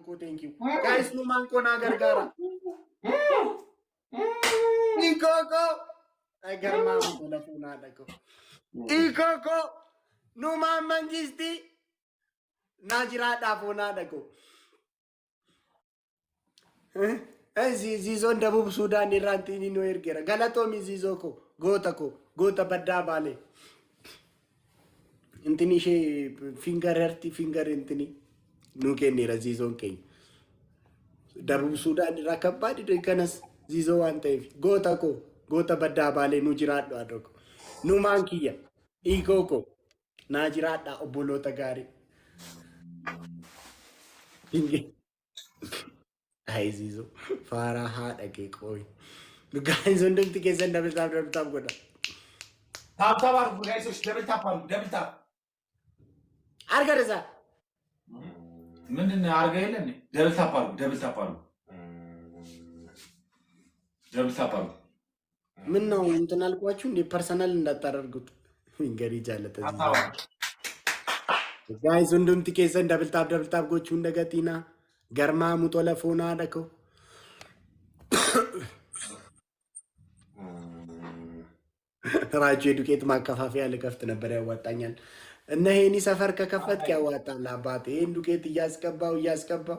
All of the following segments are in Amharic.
Doko, thank you. Guys, numan ko na gargara. Ikoko. Ay garma mo na funada ko. Ikoko. Numan mangisti. Najirada funada ko. Zizon Dabub Sudan irrantini no ergera. Galatomi zizoko. Gota badda bale. Intini she finger intini. Nuke nira zizon kei. Dabub Sudan rakabadi de kanas zizo ante. Gota badda bale nujirat do adoko. Numankiya. Ikoko. Najirada obolota gari. Hinge. Hi Zizo. Farah hard again, boy. The guys on the tickets and double tap. Tap, guys, double tap. Argareza. Mending Argailan, double tap. Minno internal watching the personal in the Taragut. Fingeri Jalata. The guys on the tickets and double tap go chundagatina. Garma mutola phona dako. Raachuun educate makafafi ale kafte nabare watanyan. Nahini safar ka kafat kya watan la baat educate yas kabba.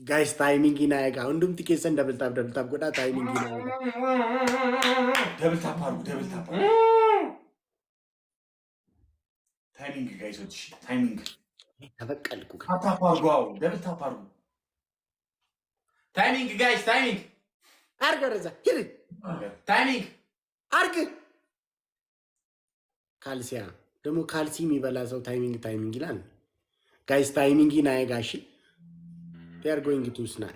Guys timing gina aega. Undum tikesan double tap goda timing gina aega. Double tap. Timing guys, timing. Tawakkal ku. Tap wow, double tap. Timing guys, timing. Argareza. Hiri. Timing. Arg. Kalsiya. Demo kalsi mi bala so timing ilan. Guys timing gina aega shi. They are going to snap.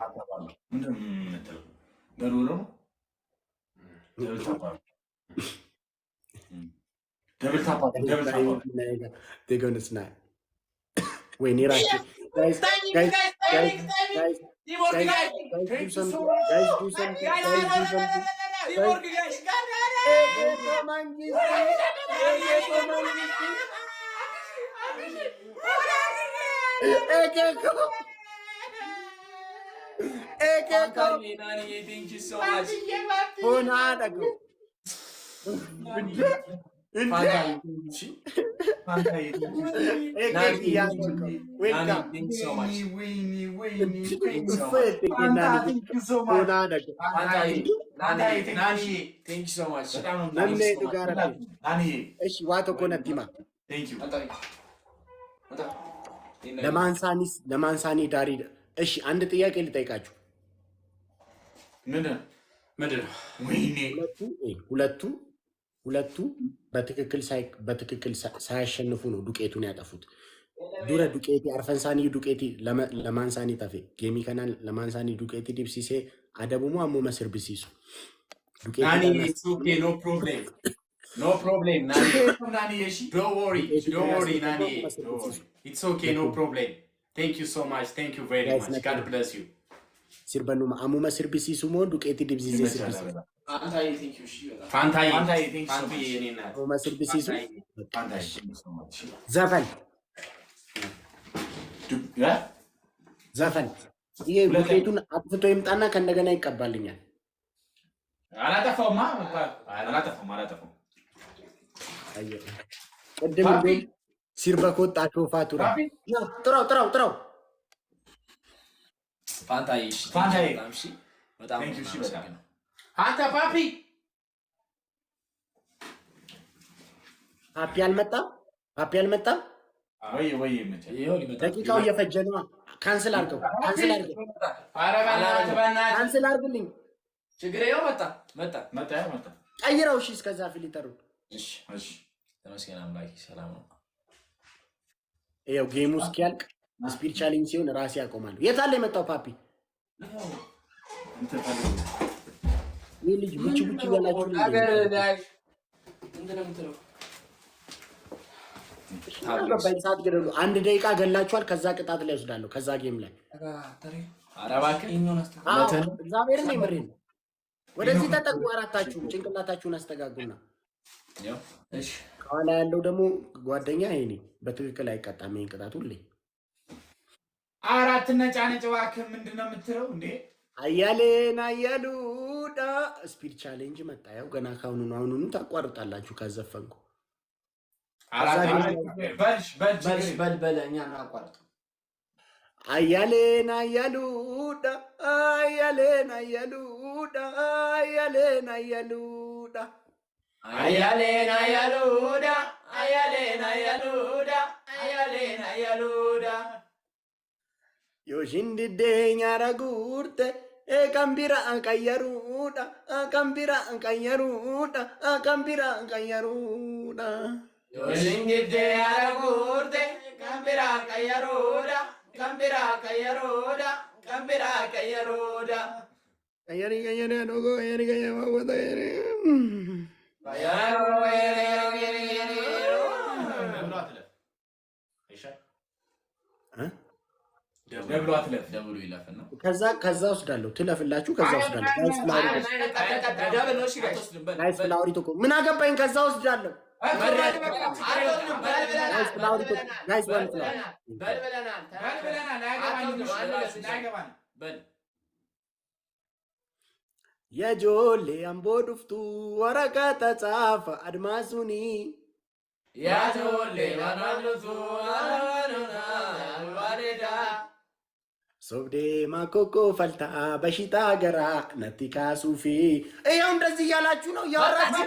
Double tap. They're going to snap. Wait, near us. Guys, do something. Thank you so much. ለማንሳኒ ዳሪ እሺ አንድ ጥያቄ ልጠይቃችሁ ምንድን ወይኔ ሁለቱ በትክክል ሳያሸንፉ ነው ዱቄቱን ያጠፉት ዱረ ዱቄቲ አርፈንሳኒ ዱቄቲ ለማንሳኒ ታፈ ጌሚ ከናል ለማንሳኒ ዱቄቲ ዲብሲሴ አደቡሙ አሞ መስርብሲሱ ዱቄቲ it's okay no problem nani don't worry nani it's okay no problem thank you so much thank you very much god bless you ሲርበኑ አሞ መስርብሲሱ ሞ ዱቄቲ ዲብሲሴ ሲርብሲሱ Fantai, thank you so much. ዘፈን ይሄ ዱቄቱን አጥፍቶ ይምጣና ከእንደገና ይቀባልኛል አላጠፋውም አየ ቅድም ሲርበኮት አቾፋቱራ ጥራው ፋንታይ በጣም አንተ ፓፒ አልመጣም ወይ ደቂቃው እየፈጀ ነው ካንስል አድርገው ካንስል አድርግልኝ ችግር የለው መጣ ቀይረው እሺ እስከዛ ፊልተሩ እሺ ተመስገን አምላክ ሰላም ነው ይሄው ጌሙ እስኪያልቅ ስፒድ ቻሌንጅ ሲሆን ራሴ ያቆማሉ የት አለ የመጣው ፓፒ ልጅ ብቻ ያላችሁ ነገር ላይ እንደምትለው በሰዓት ገደሉ አንድ ደቂቃ ገላችኋል ከዛ ቅጣት ላይ ወስዳለሁ ከዛ ጌም ላይ አረባክ እግዚአብሔር ነው ምሪን ወደዚህ ተጠቁ አራታችሁ ጭንቅላታችሁን አስተጋጉና እሺ ኋላ ያለው ደግሞ ጓደኛ ይሄኔ በትክክል አይቀጣም። ይሄን ቅጣት ሁሌ አራት ነጫነጭ እባክህ ምንድን ነው የምትለው እንዴ? አያሌን አያሉዳ ስፒድ ቻሌንጅ መጣ። ያው ገና ካሁኑኑ ታቋርጣላችሁ ካዘፈንኩ። በለኛ እናቋርጥ። አያሌን አያሉዳ አያሌን አያሉዳ አያሌን አያሉዳ አያሌን አያሉዳ አያሌን አያሉዳ አያሌን አያሉዳ Yoshindidde nyara gurte kambira ankayaruda kambira ankayaruda kambira ankayaruda Yoshindidde nyara gurte kambira ankayaruda kambira ankayaruda kambira ankayaruda Kayari kayari nogo kayari kayari wawada kayari ደብሎ አትለፍ ደብሎ ይለፍና ከዛ ወስዳለሁ ትለፍላችሁ ከዛ ወስዳለሁ ጋይስ ፍላወሪ ተቆ ምን አገባኝ ከዛ ወስዳለሁ ጋይስ ዋን ፍላወሪ የጆሌ አምቦ ዱፍቱ ወረቀተ ጻፈ አድማሱኒ ያጆሌ ባናሉቱ አላኑና አልዋሬዳ ሶብዴ ማኮኮ ፈልታ በሽታ ገራ ነቲካ ሱፊ ይሄው እንደዚህ ያላችሁ ነው ያወራችሁ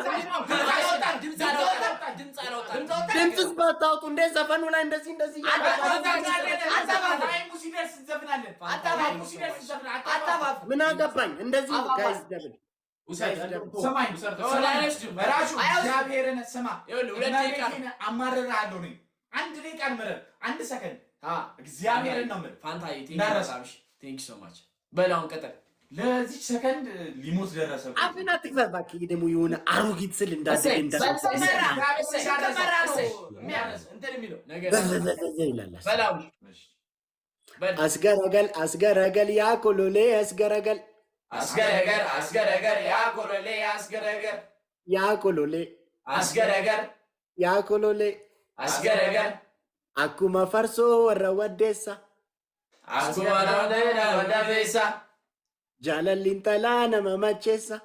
ድምጽ ባታውጡ እንደ ዘፈኑ ላይ እንደዚህ ምን አገባኝ እንደዚህ ጋይስ ደብል ሰማኝ ራሹ እግዚአብሔርን ስማ ሁለት ደቂቃ አማርራለሁ ነኝ አንድ ደቂቃ አልመረር አንድ ሰከንድ እግዚአብሔርን ነው ማለት ፋንታዬ ቴንክ ዩ ሶ ማች በላውን ቀጠል ለዚህ ሰከንድ ሊሞት ደረሰ አፍና ትክፈት ባኪ ደግሞ የሆነ አሮጊት ስል እንዳደግ እንትን የሚለው ነገር ይላል በላው አስገረገል ያኮሎሌ አስገረገል ያኮሎሌ akkuma farsoo warra waddeessa jaalalli intalaa nama macheessa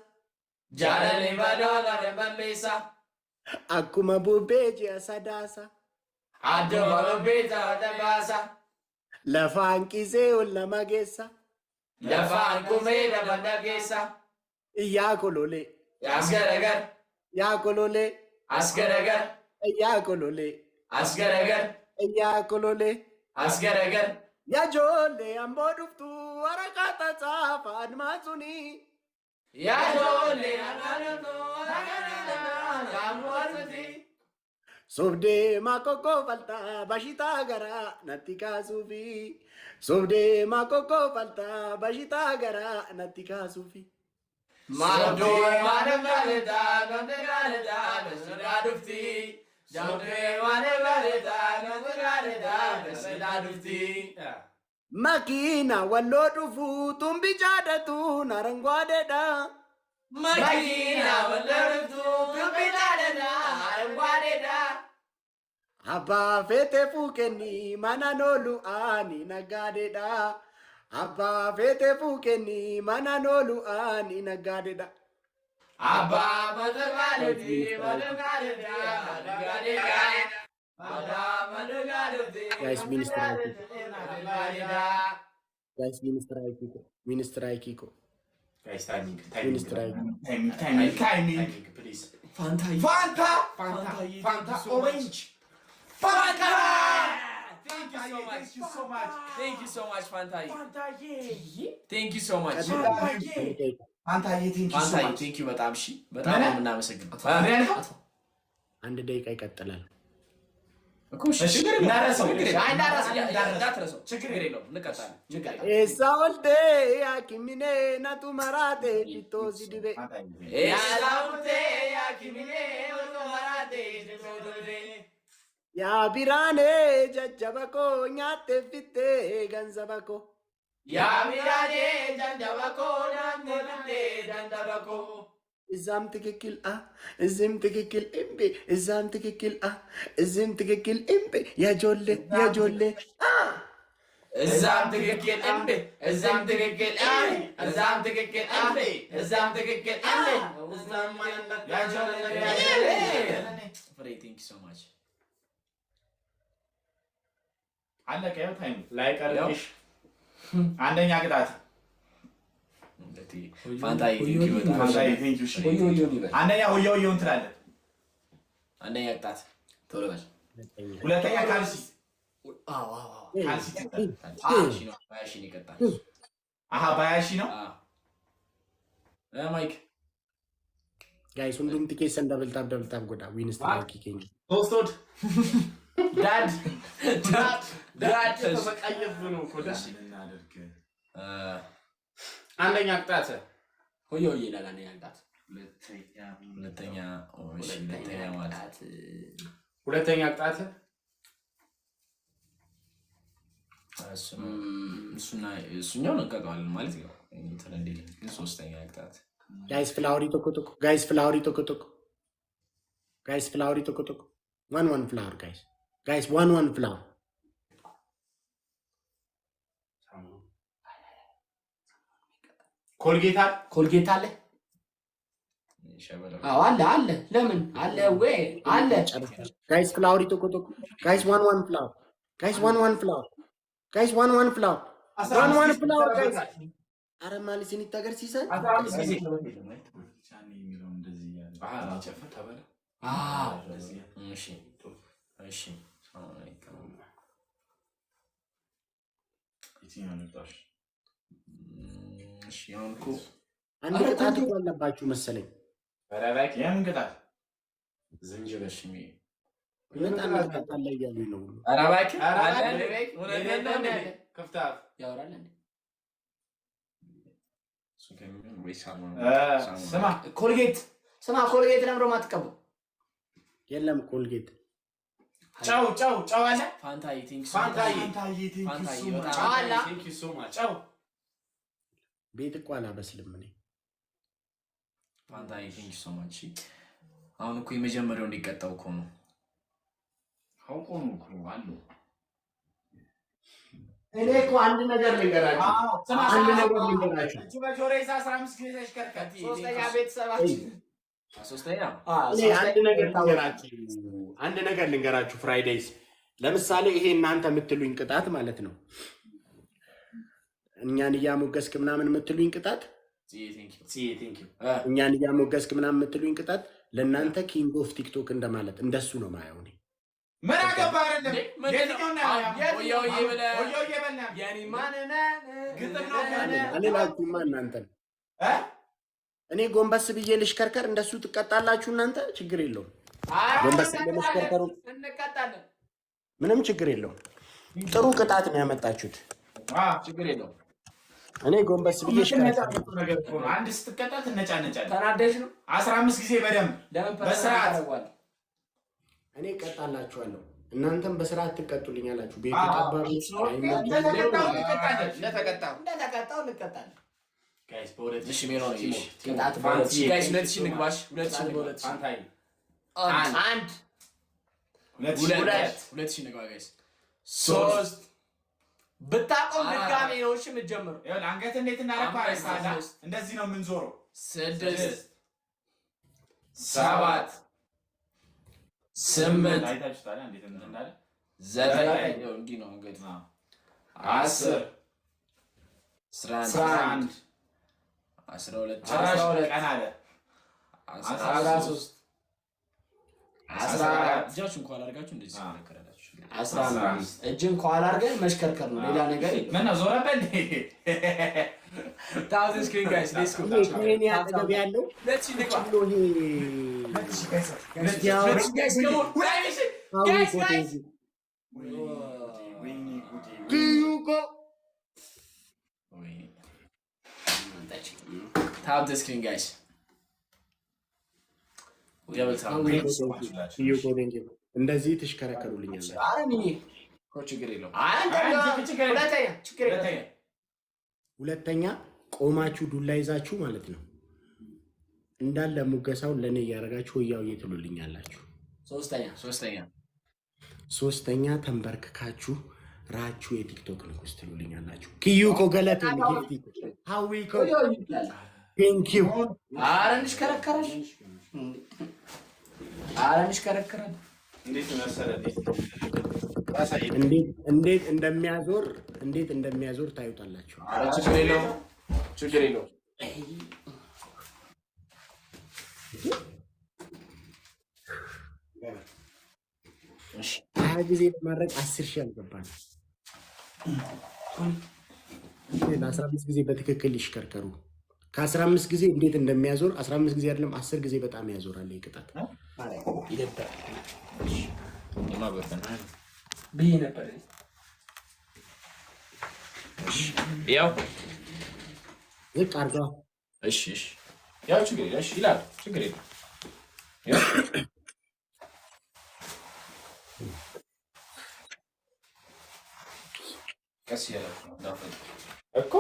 akkuma bubbee ji'a sadaasa lafa hanqisee ol nama geessa yaa kolole yaa kolole yaa jolle amboo dhuftu waraqata caafa admaasuni yaa jolle angalutu waraqata admaasuni sobdee makoko falta bashita gara natti kaasufi sobdee makoko falta bashita gara natti kaasufi Mado managalda gandagalda besada dufti Jamre managalda gandagalda besada dufti Makina wallo dufu tumbi jadatu narangwadeda Makina wallo dufu tumbi jadatu narangwadeda Abba fete fukeni mananolu ani nagadeda Abba fete fukeni mananolu ani nagadeda Abba madagaldi madagalda nagadeda Guys minister Aikiko Guys timing please Fanta orange Fanta Thank you so much. Thank you so much, Fantaye. Thank you so much. Fantaye, thank you በጣም እሺ በጣም ነው የምናመሰግነው። አንድ ደቂቃ ይቀጥላል እኮ እሺ እናረሰው ችግር የለውም እንቀጥላለን ኤሳ ወልዴ ያኪሚኔ ናቱ መራቴ ሊቶዚ ዲቤ ኤሳ ወልዴ ያኪሚኔ ናቱ መራቴ ሊቶዚ ዲቤ yaa biraane jajjabako nyaatte fitte ganzabako yaa biraane jajjabako nyaatte fitte ganzabako እዛም ትክክል እዚህም ትክክል እምቢ እዛም ትክክል እዚህም ትክክል እምቢ ያጆሌ እዛም ትክክል እምቢ እዛም ትክክል እዛም ትክክል እምቢ እዛም ትክክል እምቢ ያጆሌ thank you so much አለቀ ያው ታይም ላይ ቀርብሽ አንደኛ ቅጣት ፋንታይ ቴንክ ዩ አንደኛ ሆዮ እንትላለህ አንደኛ ቅጣት ቶሎ በል ሁለተኛ ካልሲ ካልሲ ነው ባያሺ ነው ይቀጣል ባያሺ ነው ማይክ ጋይስ ሁሉም ትኬት ሰንደብልታብ ጎዳ ዊንስ ታኪ ኬኝ ፖስቶድ ዳድ ተበቃየብ ነው ኮዳ እናደርግ አንደኛ ቅጣት ሆዮ ይላል አንደኛ ቅጣት ሁለተኛ ቅጣት እሱኛው ነቀቀዋል ማለት ነው እንትን እንዴ ግን ሶስተኛ ቅጣት ጋይስ ፍላወሪ ቶኮቶኮ one flower guys one flower ኮልጌት አለ አለ ለምን አለ ወይ አለ guys ፍላወሪ ቶኮቶኮ guys one flower guys one flower guys one flower guys አረ ማለት ሲኒታገር ሲሰን 15 ጊዜ ቻኒ የሚለው እንደዚህ ያለ ጨፈተ በለ እሺ አንድ ቅጣት አለባችሁ መሰለኝ አረባክ የምን ቅጣት ዝንጀበሽ ሚ በጣም ቅጣት አለ እያሉ ነው አረባክ ከፍታፍ ያወራል እንዴ ስማ ኮልጌት ለምሮ ማትቀቡ የለም ኮልጌት ጫው አለ ፋንታይ ቴንክ ዩ ሶ ማች ጫው ቤት እኮ አላበስልም እኔ ፋንታይ ቴንክ ዩ ሶ ማች አሁን እኮ የመጀመሪያው እንዲቀጣው እኮ ነው አውቆ ነው እኮ አሉ እኔ እኮ አንድ ነገር ልንገራችሁ እጁ በጆሬሳ 15 ጊዜ ተሽከርከት ሶስተኛ ቤተሰባችን ሶስተኛ እኔ አንድ ነገር ልንገራችሁ ፍራይዴይስ ለምሳሌ ይሄ እናንተ የምትሉኝ ቅጣት ማለት ነው እኛን እያሞገስክ ምናምን የምትሉኝ ቅጣት እኛን እያሞገስክ ምናምን የምትሉኝ ቅጣት ለእናንተ ኪንግ ኦፍ ቲክቶክ እንደማለት እንደሱ ነው ማየው እኔ ምን አገባህ አይደለም የትኛውና ያኒ ማንነ አለላችሁማ እናንተ እኔ ጎንበስ ብዬ ልሽከርከር እንደሱ ትቀጣላችሁ እናንተ ችግር የለውም ጎንበስ ብዬ ልሽከርከሩ እንቀጣለን ምንም ችግር የለውም ጥሩ ቅጣት ነው ያመጣችሁት ችግር የለውም እኔ ጎንበስ ብዬ ልሽከርከር ነገር እኮ ነው አንድ ስትቀጣት እነጫነጫለህ ተናደሽ ነው 15 ጊዜ በደንብ በስርዓት እኔ እቀጣላችኋለሁ እናንተም በስርዓት ትቀጡልኛላችሁ ቤቱ ጠባብ ለተቀጣው እንቀጣለን ጋይስ በሁለት እሺ ሜሮ ነው ቅጣት ባንቺ ጋይስ 2000 ንግባሽ 2000 ፋንታይ አንድ ሁለት ንግባ ጋይስ 3 ብታቆም ድጋሜ ነው እሺ የምትጀምረው ያው አንገት እንዴት እናረጋለን እንደዚህ ነው የምንዞረው 6 7 8 አይታችሁታል እንዴት እንዳለ 9 ነው እንዲህ ነው እንግዲህ 10 11 12 ቀን አለ 13 14 እጃችሁን ኳል አድርጋችሁ እንደዚህ ተከራላችሁ 15 እጅን ኳል አድርገን መሽከርከር ነው ሌላ ነገር ምን ነው ዞረበል ታውዝ ስክሪን ጋይስ ሌትስ ጎ እኔ አጠገብ ያለው ሌትስ ንግባ ጋይስ Tap the screen, guys. እንደዚህ ተሽከረከሩልኛል ሁለተኛ ቆማችሁ ዱላ ይዛችሁ ማለት ነው እንዳለ ሙገሳውን ለኔ ያረጋችሁ ወያው እየተሉልኛላችሁ። ሶስተኛ ተንበርክካችሁ ራቹ የቲክቶክ ንጉስ ትሉልኛላችሁ። ኪዩኮ ገለቴ ንግፍቲ ሃዊኮ ቴንክ ዩ አረንሽ ከረከረሽ እንዴት መሰረት እንዴት እንደሚያዞር ታዩታላችሁ። ችግር የለውም። ጊዜ ለማድረግ 10,000 አልገባም። 15 ጊዜ በትክክል ይሽከርከሩ። ከ15 ጊዜ እንዴት እንደሚያዞር 15 ጊዜ አይደለም 10 ጊዜ በጣም ያዞራል። ይቅጣት ይደብራል። ነበር ያው ዝቅ አድርጋ እሺ ያው ችግር ይላል ችግር የለም። ቀስ ያለ እኮ